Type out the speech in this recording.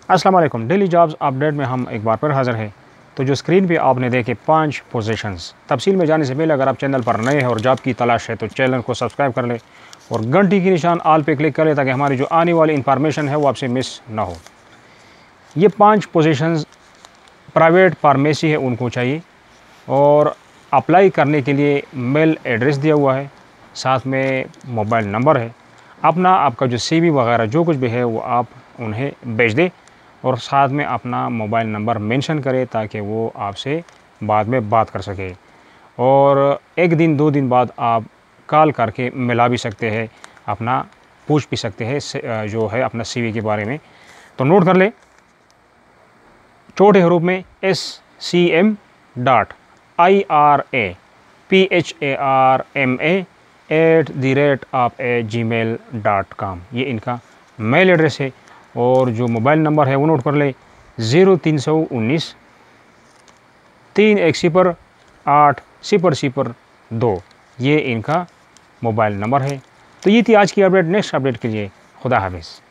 अस्सलाम वालेकुम। Daily jobs update में हम एक बार फिर हाज़िर हैं। तो जो स्क्रीन पे आपने देखे 5 पोजीशंस, तफसील में जाने से पहले अगर आप चैनल पर नए हैं और जॉब की तलाश है तो चैनल को सब्सक्राइब कर लें और घंटी की निशान आल पे क्लिक कर लें ताकि हमारी जो आने वाली इंफॉर्मेशन है वो आपसे मिस ना हो। ये 5 पोजीशंस प्राइवेट फार्मेसी है उनको चाहिए और अप्लाई करने के लिए मेल एड्रेस दिया हुआ है, साथ में मोबाइल नंबर है। आपका जो CV वगैरह जो कुछ भी है वो आप उन्हें भेज दें और साथ में अपना मोबाइल नंबर मेंशन करें ताकि वो आपसे बाद में बात कर सके। और 1 दिन 2 दिन बाद आप कॉल करके मिला भी सकते हैं, अपना पूछ भी सकते हैं जो है अपना CV के बारे में। तो नोट कर ले, छोटे हरूफ में scm.IRAPHARMA@gmail.com ये इनका मेल एड्रेस है। और जो मोबाइल नंबर है वो नोट कर ले, 0319 310 8002 ये इनका मोबाइल नंबर है। तो ये थी आज की अपडेट। नेक्स्ट अपडेट के लिए खुदा हाफिज़।